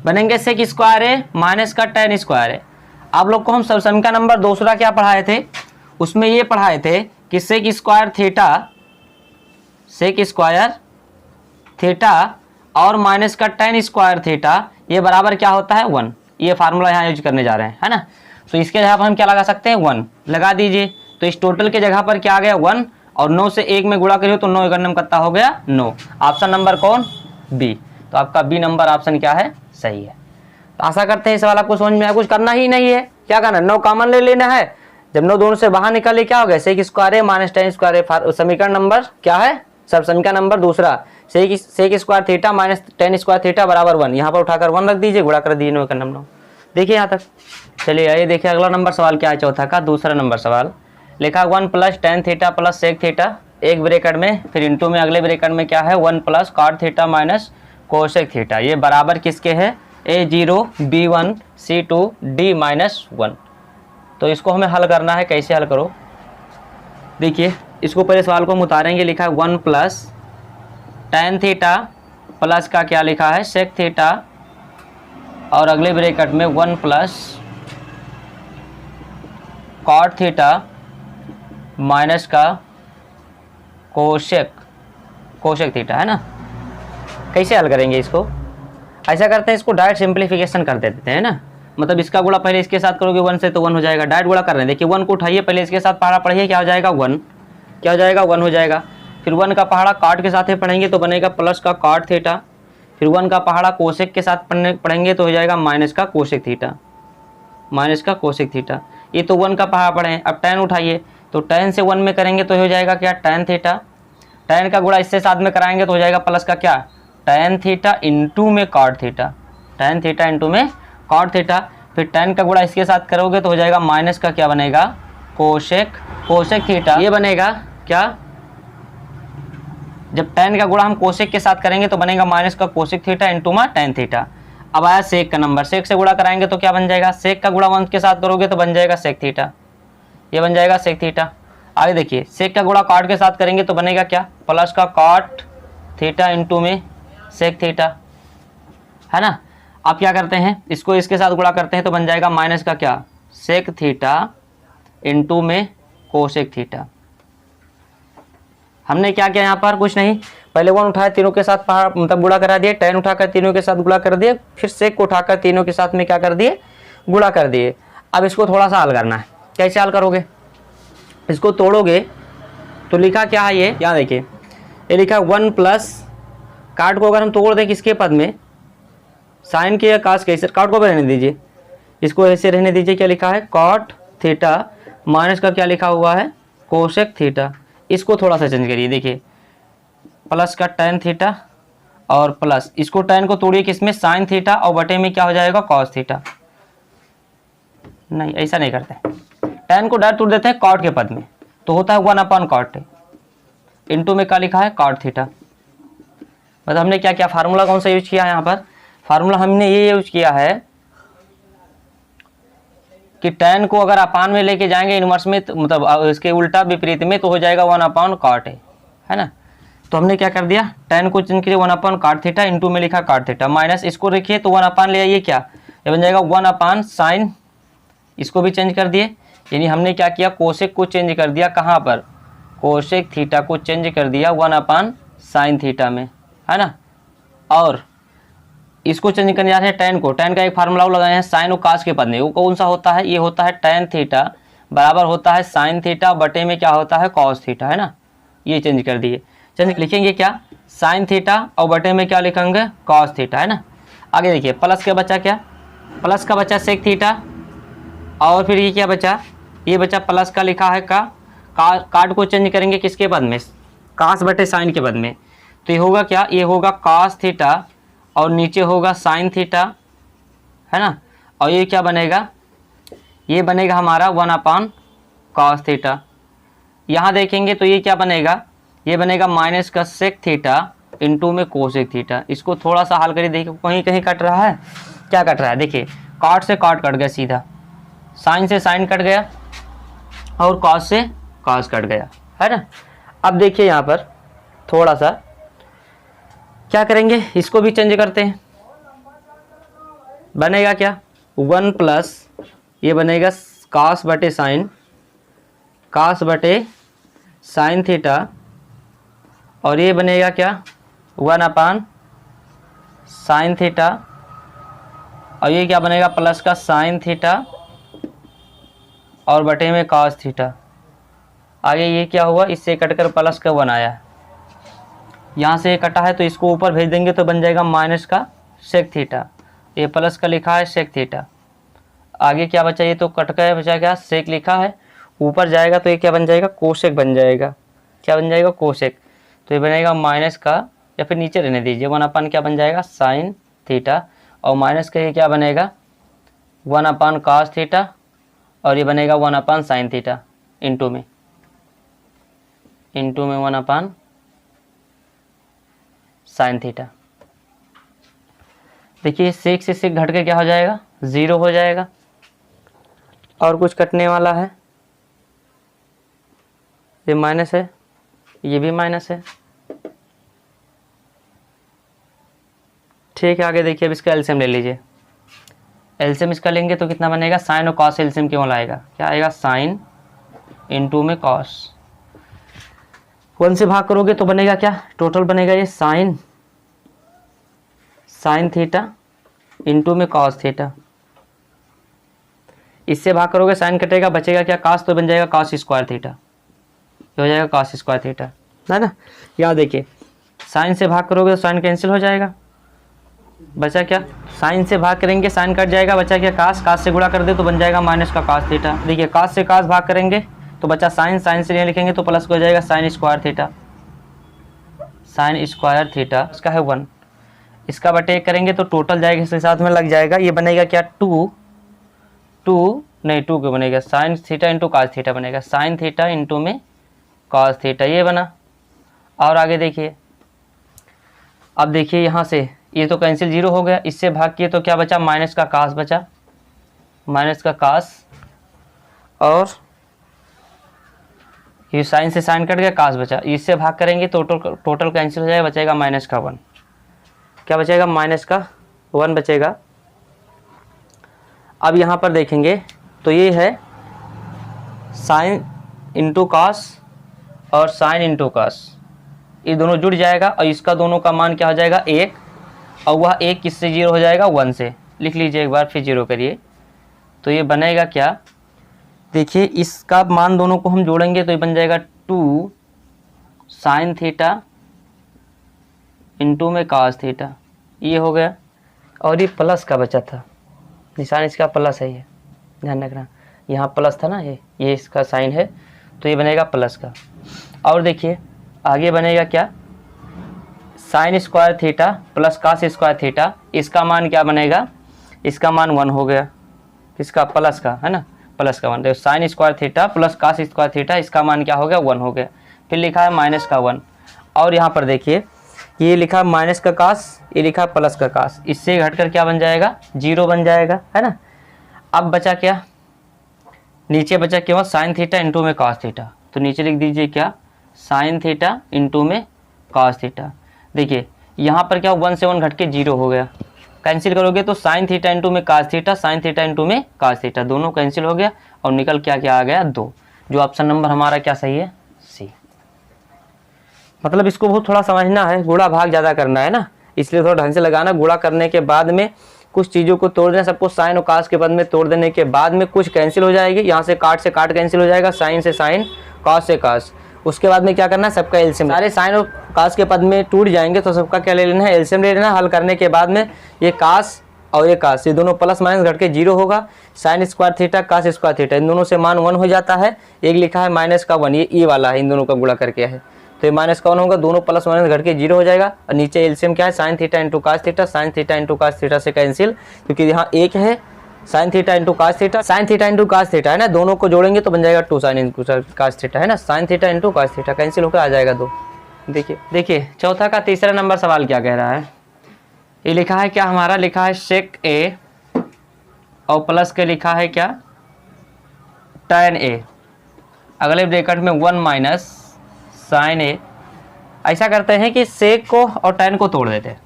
बनेंगे सेक स्क्वायर ए माइनस का tan स्क्वायर ए। आप लोग को हम सम का नंबर दूसरा क्या पढ़ाए थे, उसमें ये पढ़ाए थे कि सेक स्क्वायर थीटा और माइनस का tan स्क्वायर थीटा ये बराबर क्या होता है, 1। ये फार्मूला यहाँ यूज करने जा रहे हैं, है ना। तो इसके जगह पर हम क्या लगा सकते हैं, 1 लगा दीजिए। तो इस टोटल के जगह पर क्या आ गया, 1, और 9 से 1 में गुणा करिए तो 9 1 कितना हो गया, 9। ऑप्शन नंबर कौन, बी। तो आपका बी नंबर ऑप्शन क्या है, सही है। तो आशा करते हैं इस सवाल आपको समझ में आया। कुछ करना ही नहीं है, क्या करना है, 9 कॉमन ले लेना है। जब 9 दोनों से बाहर निकाले क्या हो गया, sec square A minus tan square A. समीकरण नंबर क्या है, सब समीकरण नंबर दूसरा, sec square theta minus tan square theta बराबर 1। यहाँ पर उठाकर 1 रख दीजिए, गुणा कर दीजिए 9 का नंबर। देखिए यहाँ तक। चलिए आइए देखिए अगला नंबर सवाल क्या है, चौथा का दूसरा नंबर सवाल। लिखा 1 plus tan theta plus sec theta, एक ब्रैकेट में, फिर इंटू में अगले ब्रैकेट में क्या है, 1 plus cot theta minus cosec theta. ये बराबर किसके है, A0 B1 C2 D-1। तो इसको हमें हल करना है, कैसे हल करो देखिए। इसको पहले सवाल को हम उतारेंगे। लिखा है 1 प्लस tan थीटा प्लस का क्या लिखा है, सेक थीटा, और अगले ब्रैकेट में 1 प्लस cot थीटा माइनस का कोसेक थीटा, है ना। कैसे हल करेंगे इसको, ऐसा करते हैं, इसको डायरेक्ट सिंप्लीफिकेशन कर देते हैं ना। मतलब इसका गुणा पहले इसके साथ करोगे 1 से तो 1 हो जाएगा, डायरेक्ट गुणा कर रहे हैं। देखिए 1 को उठाइए, पहले इसके साथ पहाड़ा पढ़िए, क्या हो जाएगा 1, क्या हो जाएगा 1 हो जाएगा। फिर 1 का पहाड़ा cot के साथ ही पढ़ेंगे तो बनेगा प्लस का cot थीटा। फिर 1 का पहाड़ा कोसेक के साथ पढ़ेंगे तो हो जाएगा माइनस का कोसेक थीटा। ये तो 1 का पहाड़ा पढ़े। अब tan उठाइए, तो tan से 1 में करेंगे तो हो जाएगा क्या, tan थीटा। tan का गुणा इससे साथ में कराएंगे तो हो जाएगा प्लस का क्या, tan थीटा इंटू में cot theta, tan theta into में cot थीटा। फिर tan का गुणा इसके साथ करोगे तो हो जाएगा माइनस का क्या बनेगा, कोसेक थीटा। ये बनेगा क्या, जब tan का गुणा हम कोसेक के साथ करेंगे तो बनेगा माइनस का कोसेक थीटा इंटू में tan थीटा। अब आया सेक का नंबर, सेक से गुणा कराएंगे तो क्या बन जाएगा, सेक का गुणा 1 के साथ करोगे तो बन जाएगा सेक थीटा, ये बन जाएगा सेक थीटा। आगे देखिए, सेक का गुणा cot के साथ करेंगे तो बनेगा क्या, प्लस का cot थीटा इंटू में सेक थीटा, है ना। आप क्या करते हैं, इसको इसके साथ गुणा करते हैं तो बन जाएगा माइनस का क्या, सेक थीटा इंटू में कोसेक थीटा। हमने क्या किया यहाँ पर, कुछ नहीं, पहले 1 उठाया, तीनों के साथ मतलब गुणा करा दिए, tan उठाकर तीनों के साथ गुणा कर दिए, फिर सेक को उठाकर तीनों के साथ में क्या कर दिए, गुणा कर दिए। अब इसको थोड़ा सा हल करना है। कैसे हल करोगे, इसको तोड़ोगे तो लिखा क्या है, ये यहाँ देखिए, ये लिखा 1 प्लस काट को अगर हम तोड़ दें किसके पद में, साइन के या कास के, इसे काट को भी रहने दीजिए, इसको ऐसे रहने दीजिए। क्या लिखा है, कॉट थीटा माइनस का क्या लिखा हुआ है, कोसेक थीटा। इसको थोड़ा सा चेंज करिए, देखिए प्लस का टेन थीटा और प्लस, इसको टेन को तोड़िए किसमें, साइन थीटा, और बटे में क्या हो जाएगा, कॉस थीटा। नहीं ऐसा नहीं करते, टेन को डायरेक्ट तोड़ देते हैं कॉट के पद में, तो होता है 1/cot, इंटू में क्या लिखा है, कॉट थीटा। मतलब हमने क्या क्या फार्मूला कौन सा यूज किया है यहाँ पर, फार्मूला हमने ये यूज किया है कि टेन को अगर अपान में लेके जाएंगे इनवर्स में, तो मतलब इसके उल्टा विपरीत में, तो हो जाएगा 1/cot है ना। तो हमने क्या कर दिया, टेन को चेंज किया 1/cot थीटा, इंटू में लिखा cot थीटा, माइनस इसको रखिए तो 1 ले आइए, क्या ये बन जाएगा 1/sin, इसको भी चेंज कर दिए। यानी हमने क्या किया, कोसेक को चेंज कर दिया कहाँ पर, कोसेक थीटा को चेंज कर दिया 1/sin थीटा में, है ना। और इसको चेंज करने जा रहे हैं टेन को, टेन का एक फार्मूला लगाए हैं साइन और कास के पद में, वो कौन सा होता है, ये होता है टेन थीटा बराबर होता है साइन थीटा, बटे में क्या होता है, कॉस थीटा, है ना। ये चेंज कर दिए, चेंज लिखेंगे क्या, साइन थीटा और बटे में क्या लिखेंगे, कॉस थीटा, है ना। आगे देखिए प्लस का बचा क्या, प्लस का बचा सेक थीटा, और फिर ये क्या बचा, ये बचा प्लस का लिखा है काट को चेंज करेंगे किसके पद में, कास बटे साइन के पद में, तो ये होगा क्या, ये होगा कास थीटा और नीचे होगा साइन थीटा, है ना। और ये क्या बनेगा, ये बनेगा हमारा 1/cos थीटा। यहाँ देखेंगे तो ये क्या बनेगा, ये बनेगा माइनस का सेक थीटा इंटू में कोसेक थीटा। इसको थोड़ा सा हल करिए, देखिए कहीं कहीं कट रहा है, क्या कट रहा है, देखिए कॉट से कॉट कट गया सीधा, साइन से साइन कट गया और कॉस से कॉस कट गया, है ना। अब देखिए यहाँ पर थोड़ा सा क्या करेंगे, इसको भी चेंज करते हैं, बनेगा क्या 1 प्लस ये बनेगा कास बटे साइन, कास बटे साइन थीटा, और ये बनेगा क्या 1/sin थीटा, और ये क्या बनेगा प्लस का साइन थीटा और बटे में cos थीटा। आगे ये क्या हुआ, इससे कटकर प्लस का 1 आया, यहाँ से ये कटा है तो इसको ऊपर भेज देंगे तो बन जाएगा माइनस का सेक थीटा, ये प्लस का लिखा है सेक थीटा। आगे क्या बचा, ये तो कट गया, बचा क्या सेक लिखा है, ऊपर जाएगा तो ये क्या बन जाएगा, कोसेक बन जाएगा, क्या बन जाएगा, कोसेक। तो ये बनेगा माइनस का, या फिर नीचे रहने दीजिए 1 क्या बन जाएगा, साइन थीटा, और माइनस का ये क्या बनेगा 1/cos थीटा, और ये बनेगा 1/sin थीटा इंटू में 1/sin थीटा। देखिए सेक से सेक घट के क्या हो जाएगा, 0 हो जाएगा। और कुछ कटने वाला है, ये माइनस है, ये भी माइनस है, ठीक है। आगे देखिए अब इसका एलसीएम ले लीजिए, एलसीएम इसका लेंगे तो कितना बनेगा, साइन और कॉस एलसीएम क्यों लाएगा, क्या आएगा साइन इंटू में कॉस, 1 से भाग करोगे तो बनेगा क्या, टोटल बनेगा ये साइन थीटा इंटू में कॉस थीटा। इससे भाग करोगे साइन कटेगा, बचेगा क्या कॉस, तो बन जाएगा कॉस स्क्वायर थीटा, ये हो जाएगा कॉस स्क्वायर थीटा, है ना। यहाँ देखिए साइन से भाग करोगे तो साइन कैंसिल हो जाएगा, बचा क्या, साइन से भाग करेंगे साइन कट जाएगा, बचा क्या कास से गुणा कर दे तो बन जाएगा माइनस का कास थीटा। देखिए कास से कास भाग करेंगे तो बचा साइन से यहाँ लिखेंगे तो प्लस हो जाएगा साइन स्क्वायर थीटा, इसका है 1, इसका बटे करेंगे तो टोटल जाएगा, इसके साथ में लग जाएगा, ये बनेगा क्या 2 क्यों बनेगा, sine theta into cos theta बनेगा, साइन थीटा इंटू में कॉस थीटा, ये बना। और आगे देखिए, अब देखिए यहाँ से ये तो कैंसिल 0 हो गया, इससे भाग किए तो क्या बचा, माइनस का कास बचा, माइनस का कास, और ये साइन से साइन कट गया, कास बचा, इससे भाग करेंगे तो टोटल कैंसिल हो जाएगा, बचेगा माइनस का 1, क्या बचेगा माइनस का 1 बचेगा। अब यहाँ पर देखेंगे तो ये है साइन इंटू कास और साइन इंटू कास, ये दोनों जुड़ जाएगा और इसका दोनों का मान क्या हो जाएगा 1, और वह 1 किससे 0 हो जाएगा 1 से, लिख लीजिए एक बार फिर 0 करिए तो ये बनेगा क्या, देखिए इसका मान दोनों को हम जोड़ेंगे तो ये बन जाएगा 2 साइन थीटा इंटू में कास थीटा, ये हो गया। और ये प्लस का बचा था, निशान इसका प्लस है, ये ध्यान रखना, यहाँ प्लस था ना, ये इसका साइन है, तो ये बनेगा प्लस का। और देखिए आगे बनेगा क्या, sine square theta plus cos square theta, इसका मान क्या बनेगा, इसका मान 1 हो गया, इसका प्लस का है ना, प्लस का 1। देखो sine square theta plus cos square theta, इसका मान क्या हो गया, 1 हो गया। फिर लिखा है माइनस का 1, और यहाँ पर देखिए ये लिखा है माइनस का कास, ये लिखा है प्लस का कास, इससे घटकर क्या बन जाएगा, 0 बन जाएगा, है ना। अब बचा क्या, नीचे बचा केवल साइन थीटा इंटू में कास थीटा, तो नीचे लिख दीजिए क्या, साइन थीटा इंटू में कास थीटा। देखिए यहाँ पर क्या 1 से 1 घट के 0 हो गया, कैंसिल करोगे तो साइन थीटा इंटू में cos theta, sine theta into में कास थीटा, दोनों कैंसिल हो गया और निकल क्या क्या आ गया 2, जो ऑप्शन नंबर हमारा क्या सही है, सी। मतलब इसको बहुत थोड़ा समझना है, गुणा भाग ज़्यादा करना है ना, इसलिए थोड़ा ढंग से लगाना। गुणा करने के बाद में कुछ चीज़ों को तोड़ देना, सबको साइन और कास के पद में तोड़ देने के बाद में कुछ कैंसिल हो जाएगी, यहाँ से काट कैंसिल हो जाएगा, साइन से साइन, कास से कास। उसके बाद में क्या करना है, सबका एलसीएम, सारे साइन और कास के पद में टूट जाएंगे तो सबका क्या ले लेना है, एलसीएम ले लेना। हल करने के बाद में ये कास और ये कास, ये दोनों प्लस माइनस घट के 0 होगा, sine square theta cos square theta, इन दोनों से मान 1 हो जाता है। एक लिखा है माइनस का 1, ये वाला है, इन दोनों का गुणा करके है, तो ये माइनस का 1 होगा, दोनों प्लस माइनस घट के 0 हो जाएगा। और नीचे एलसीएम क्या है, sine theta into cos theta, sine theta into cos theta से कैंसिल, क्योंकि यहाँ एक है sine theta into cos theta, sine theta into cos theta है ना, दोनों को जोड़ेंगे तो बन जाएगा 2 साइन इंटू कास थीटा, है ना, sine theta into cos theta cancel होकर आ जाएगा 2। देखिए चौथा का तीसरा नंबर सवाल क्या कह रहा है, ये लिखा है क्या, हमारा लिखा है सेक ए और प्लस के लिखा है क्या, tan ए, अगले ब्रैकेट में 1 माइनस साइन ए। ऐसा करते हैं कि सेक को और tan को तोड़ देते हैं।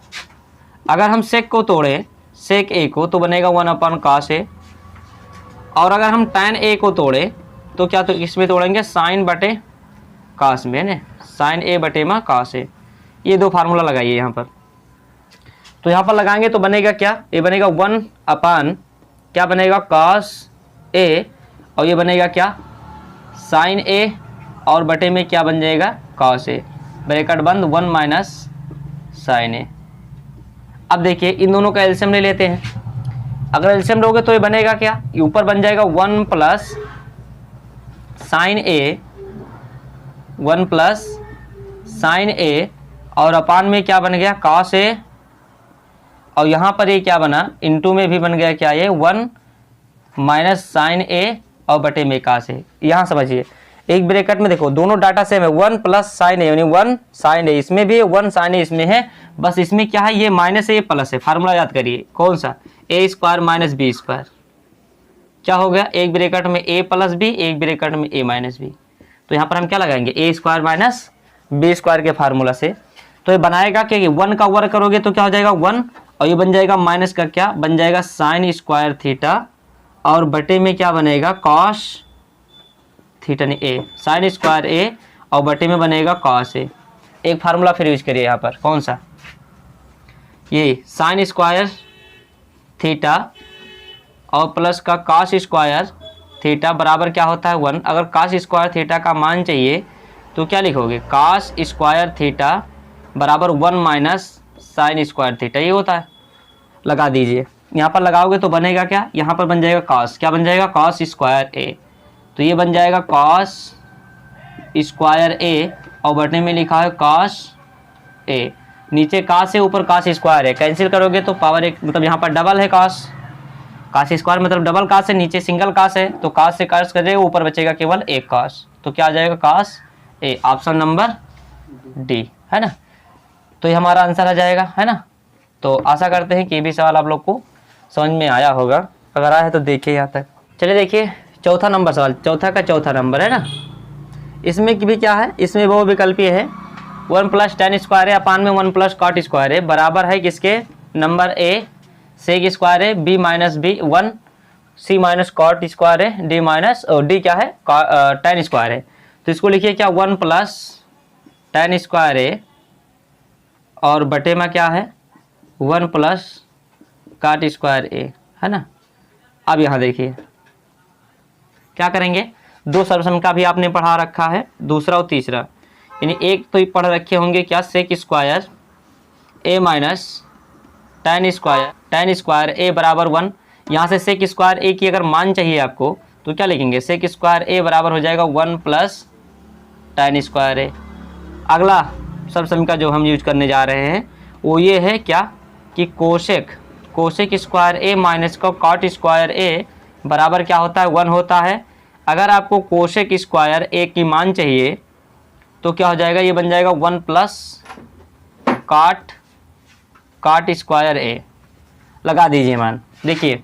अगर हम सेक को तोड़े, सेक ए को, तो बनेगा 1 कास ए, और अगर हम tan ए को तोड़े तो क्या, तो इसमें तोड़ेंगे साइन बटे कास में, है साइन ए बटे में कास ए। ये 2 फार्मूला लगाइए यहाँ पर, तो यहाँ पर लगाएंगे तो बनेगा क्या, ये बनेगा 1 क्या बनेगा, कास ए, और ये बनेगा क्या, साइन ए, और बटे में क्या बन जाएगा, कास ए, ब्रैकेट बंद 1 माइनस साइन ए। अब देखिए इन दोनों का एलसीएम ले लेते हैं। अगर एलसीएम लोगे तो ये बनेगा क्या, ये ऊपर बन जाएगा 1 प्लस साइन ए, 1 प्लस साइन ए, और अपान में क्या बन गया, कास ए, और यहाँ पर ये क्या बना, इनटू में भी बन गया क्या, ये 1 माइनस साइन ए और बटे में कास ए। यहाँ समझिए एक ब्रैकेट में देखो दोनों डाटा सेम है, 1 प्लस साइन ए, यानी 1 साइन ए इसमें भी है, 1 साइन ए इसमें है, बस इसमें क्या है, ये माइनस है, ये प्लस है। फार्मूला याद करिए कौन सा, ए स्क्वायर माइनस बी स्क्वायर, क्या हो गया, एक ब्रैकेट में ए प्लस बी, एक ब्रैकेट में ए माइनस बी, तो यहाँ पर हम क्या लगाएंगे, ए स्क्वायर माइनस बी स्क्वायर के फार्मूला से। तो ये बनाएगा कि 1 का वर्ग करोगे तो क्या हो जाएगा 1, और ये बन जाएगा माइनस का क्या बन जाएगा, साइन स्क्वायर थीटा, और बटे में क्या बनेगा, कॉस थीटा नहीं ए, साइन स्क्वायर ए, और बटे में बनेगा कॉस ए। एक फार्मूला फिर यूज करिए यहाँ पर, कौन सा, ये साइन स्क्वायर थीटा और प्लस का कॉस स्क्वायर थीटा बराबर क्या होता है 1। अगर कॉस स्क्वायर थीटा का मान चाहिए तो क्या लिखोगे, कॉस स्क्वायर थीटा बराबर 1 माइनस साइन स्क्वायर थीटा, ये होता है। लगा दीजिए, यहाँ पर लगाओगे तो बनेगा क्या, यहाँ पर बन जाएगा कॉस, क्या बन जाएगा, कॉस स्क्वायर ए, तो ये बन जाएगा कॉस स्क्वायर ए, और बटने में लिखा है कॉस ए, नीचे कास है ऊपर कास स्क्वायर है, कैंसिल करोगे तो पावर एक, मतलब यहाँ पर डबल है कास, कास स्क्वायर मतलब डबल कास है, नीचे सिंगल कास है, तो कास से कास करेगा ऊपर बचेगा केवल एक कास, तो क्या आ जाएगा कास ए, ऑप्शन नंबर डी, है ना। तो ये हमारा आंसर आ जाएगा, है ना। तो आशा करते हैं कि ये भी सवाल आप लोग को समझ में आया होगा, अगर आया है तो देखिए यहाँ तक। चलिए देखिए चौथा नंबर सवाल, चौथा का चौथा नंबर है ना, इसमें भी क्या है, इसमें वो विकल्पीय है, 1 प्लस tan स्क्वायर है अपान में 1 प्लस कॉट स्क्वायर है, बराबर है किसके, नंबर ए सेक स्क्वायर है, बी माइनस बी 1 सी माइनस कॉट स्क्वायर है, डी माइनस डी क्या है tan स्क्वायर है। तो इसको लिखिए क्या 1 प्लस tan स्क्वायर है, और बटे में क्या है 1 प्लस कॉट स्क्वायर ए, है ना। अब यहाँ देखिए क्या करेंगे, 2 सर्वसम का भी आपने पढ़ा रखा है, दूसरा और तीसरा, यानी एक तो पढ़ रखे होंगे क्या, सेक square A minus tan square ए बराबर 1। यहाँ से सेक स्क्वायर ए की अगर मान चाहिए आपको तो क्या लिखेंगे, सेक स्क्वायर ए बराबर हो जाएगा 1 प्लस tan स्क्वायर ए। अगला सब समीकरण जो हम यूज करने जा रहे हैं वो ये है क्या कि कोसेक स्क्वायर ए माइनस का कॉट स्क्वायर ए बराबर क्या होता है, 1 होता है। अगर आपको कोसेक स्क्वायर ए की मान चाहिए तो क्या हो जाएगा, ये बन जाएगा 1 प्लस काट स्क्वायर ए। लगा दीजिए मान। देखिए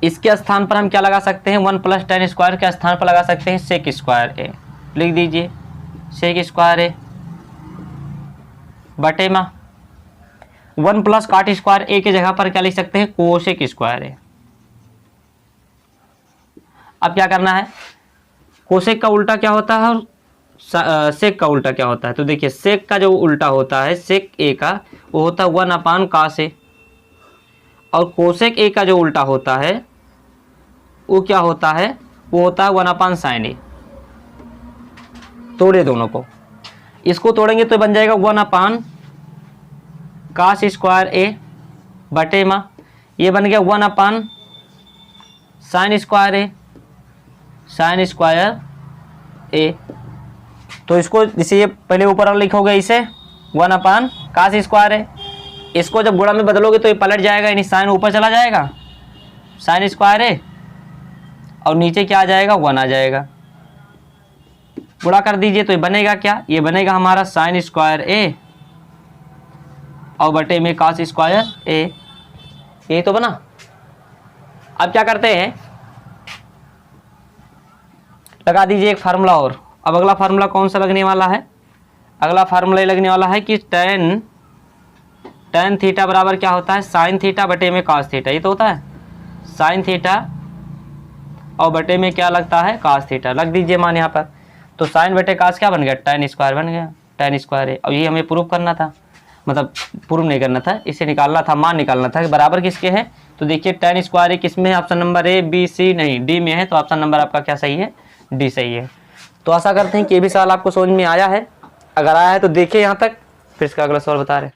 इसके स्थान पर हम क्या लगा सकते हैं, 1 प्लस tan स्क्वायर के स्थान पर लगा सकते हैं सेक स्क्वायर ए। लिख दीजिए सेक स्क्वायर ए बटे में 1 प्लस काट स्क्वायर ए के जगह पर क्या लिख सकते हैं, कोसेक स्क्वायर ए। अब क्या करना है, कोसेक का उल्टा क्या होता है और सेक का उल्टा क्या होता है। तो देखिए सेक का जो उल्टा होता है सेक ए का वो होता है 1 अपान कास ए, और कोसेक ए का जो उल्टा होता है वो क्या होता है, वो होता है 1 अपान साइन ए। तोड़े दोनों को, इसको तोड़ेंगे तो बन जाएगा 1 अपान कास स्क्वायर ए बटे में ये बन गया 1 अपान साइन स्क्वायर ए। तो इसको जैसे ये पहले ऊपर लिखोगे इसे 1 अपान कास स्क्वायर ए, इसको जब गुणा में बदलोगे तो ये पलट जाएगा, यानी साइन ऊपर चला जाएगा साइन स्क्वायर ए, और नीचे क्या आ जाएगा 1 आ जाएगा। गुणा कर दीजिए तो ये बनेगा क्या, ये बनेगा हमारा साइन स्क्वायर ए और बटे में कास स्क्वायर ए। यही तो बना। अब क्या करते हैं, लगा दीजिए एक फार्मूला और। अब अगला फार्मूला कौन सा लगने वाला है, अगला फार्मूला ये लगने वाला है कि tan थीटा बराबर क्या होता है, साइन थीटा बटे में कास थीटा। ये तो होता है साइन थीटा और बटे में क्या लगता है, कास थीटा। लग दीजिए मान यहाँ पर। तो साइन बटे कास क्या बन गया, tan स्क्वायर बन गया, tan स्क्वायर है। और ये हमें प्रूव करना था, मतलब प्रूव नहीं करना था, इसे निकालना था, मान निकालना था कि बराबर किसके है। तो देखिए tan स्क्वायर ए किस में है, option number A B C नहीं डी में है। तो ऑप्शन नंबर आपका क्या सही है, डी सही है। तो आशा करते हैं कि ये भी सवाल आपको समझ में आया है। अगर आया है तो देखिए यहाँ तक, फिर इसका अगला सवाल बता रहे हैं।